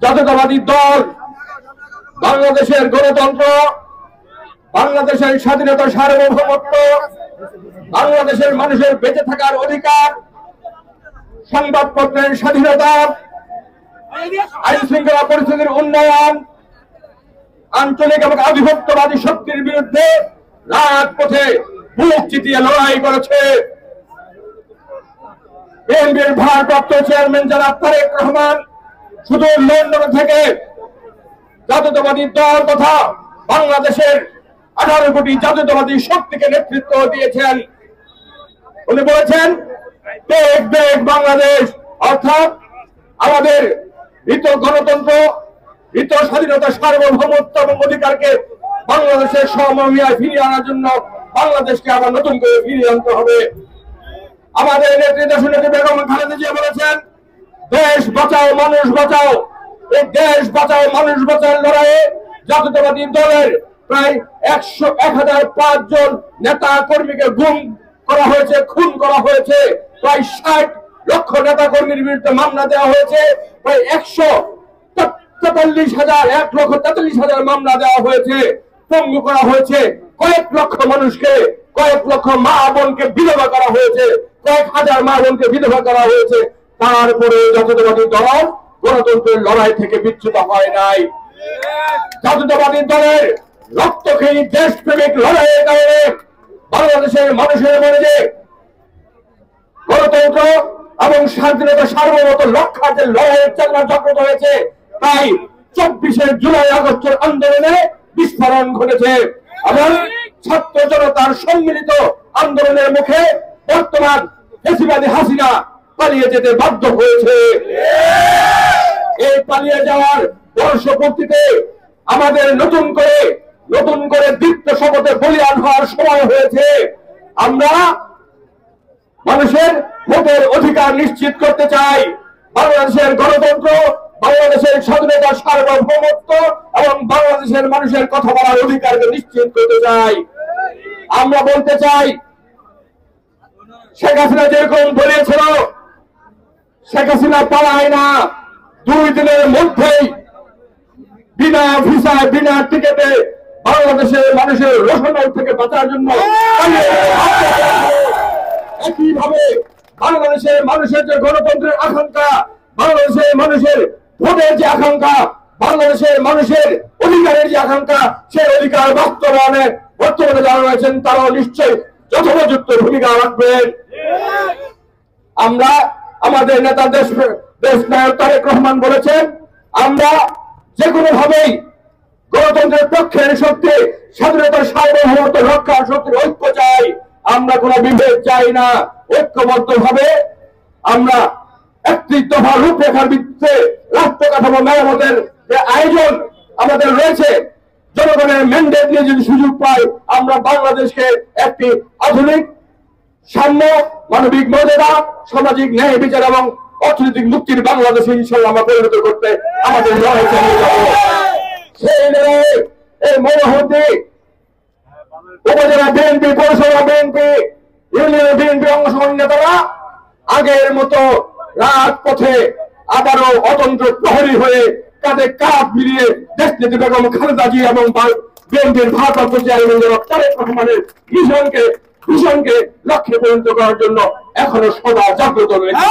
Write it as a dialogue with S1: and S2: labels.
S1: জাতীয়তাবাদী দল বাংলাদেশের গণতন্ত্র, বাংলাদেশের স্বাধীনতা, সার্বভৌমত্ব, বাংলাদেশের মানুষের বেঁচে থাকার অধিকার, সংবাদপত্রের স্বাধীনতা, আইন শৃঙ্খলা পরিস্থিতির উন্নয়ন, আঞ্চলিক এবং আধিপত্যবাদী শক্তির বিরুদ্ধে রাজপথে বুক চিতিয়ে লড়াই করেছে বিএনপির ভারপ্রাপ্ত চেয়ারম্যান জনাব তারেক রহমান। শুধু লন্ডন থেকে জাতীয়তাবাদী দল তথা বাংলাদেশের 18 কোটি জাতীয়তাবাদী শক্তিকে নেতৃত্ব দিয়েছেন। উনি বলেছেন দেখ দেখ বাংলাদেশ, অর্থাৎ আমাদের হৃত গণতন্ত্র, হৃত স্বাধীনতা, সার্বভৌমত্ব এবং অধিকারকে বাংলাদেশের সমমহিমায় ফিরিয়ে আনার জন্য বাংলাদেশকে আবার নতুন করে ফিরিয়ে আনতে হবে। আমাদের নেত্রী দেশনেত্রী বেগম খালেদা জিয়া বলেছেন দেশ বাঁচাও মানুষ বাঁচাও। এই দেশ বাঁচাও মানুষ বাঁচাও লড়াইয়ে জাতীয়তাবাদী দলের প্রায় 1005 জন নেতা কর্মীকে গুম করা হয়েছে, খুন করা হয়েছে। প্রায় 60 লক্ষ নেতা কর্মীর বিরুদ্ধে মামলা দেওয়া হয়েছে। প্রায় 1,43,000 মামলা দেওয়া হয়েছে, পঙ্গু করা হয়েছে। কয়েক লক্ষ মানুষকে, কয়েক লক্ষ মা বোনকে বিধবা করা হয়েছে, কয়েক হাজার মা বোনকে বিধবা করা হয়েছে। তারপরে জাতীয়তাবাদী দল গণতন্ত্রের লড়াই থেকে বিচ্যুত হয় নাই। জাতীয়তাবাদী দলের রক্তক্ষয়ী দেশপ্রেমিক লড়াইয়ের কারণে বাংলাদেশের মানুষের মনে যে গণতন্ত্র এবং স্বাধীনতা, সার্বভৌমত্ব রক্ষার যে লড়াইয়ের চেতনা জাগ্রত হয়েছে, তাই 24 জুলাই আগস্টের আন্দোলনে বিস্ফোরণ ঘটেছে এবং ছাত্র জনতার সম্মিলিত আন্দোলনের মুখে বর্তমান ফ্যাসিবাদী হাসিনা পালিয়ে যেতে বাধ্য হয়েছে। এই পালিয়ে যাওয়ার বর্ষপূর্তিতে আমাদের নতুন করে দীপ্ত শপথে বলিয়ান হওয়ার সময় হয়েছে। আমরা মানুষের ভোটের অধিকার নিশ্চিত করতে চাই, বাংলাদেশের গণতন্ত্র, বাংলাদেশের স্বাধীনতা, সার্বভৌমত্ব এবং বাংলাদেশের মানুষের কথা বলার অধিকারকে নিশ্চিত করতে চাই। আমরা বলতে চাই শেখ হাসিনা যেরকম বলেছিল, শেখ হাসিনা পালায় না, 2 দিনের মধ্যেই বিনা ভিসায়, বিনা টিকেটে বাংলাদেশের মানুষের রোশনাল থেকে বাঁচার জন্য একইভাবে বাংলাদেশের মানুষের যে গণতন্ত্রের আকাঙ্ক্ষা, বাংলাদেশের মানুষের ভোটের যে আকাঙ্ক্ষা, বাংলাদেশের মানুষের অধিকারের যে আকাঙ্ক্ষা, সেই অধিকার বাস্তবায়নে বর্তমানে যারা রয়েছেন তারাও নিশ্চয়ই যথোপযুক্ত ভূমিকা রাখবেন। আমরা আমাদের নেতা দেশ নায়ক তারেক রহমান বলেছেন আমরা যে কোনো ভাবেই গণতন্ত্রের পক্ষের শক্তি, স্বাধীনতার সার্বভৌমত্ব রক্ষার শক্তির ঐক্য চাই। আমরা কোনো বিভেদ চাই না। ঐক্যবদ্ধ ভাবে আমরা একটি দফা রূপরেখার ভিত্তিতে রাষ্ট্র কাঠামো মেরামতের যে আয়োজন আমাদের রয়েছে, জনগণের ম্যান্ডেট নিয়ে যদি সুযোগ পাই, আমরা বাংলাদেশকে একটি আধুনিক সাম্য, মানবিক মর্যাদা, সামাজিক ন্যায় বিচার এবং অর্থনৈতিক মুক্তির বাংলাদেশে ইনশাআল্লাহ আমরা পরিণত করতে আমাদের লড়াই চালিয়ে যাব। সেই লড়াইয়ে এই মনোহরদী উপজেলা বিএনপি, পৌরসভা বিএনপি, ইউনিয়ন বিএনপি অংশগ্রহণ নেতারা আগের মতো রাজপথে আবারও অতন্ত্র প্রহরী হয়ে কাঁধে কাঁধ মিলিয়ে দেশনেত্রী বেগম খালেদা জিয়া এবং বিএনপির ভারপ্রাপ্ত চেয়ারম্যান জনাব তারেক রহমানের মিশনকে লক্ষ্যে পরিণত করার জন্য এখনো সদা জাগ্রত রয়েছে।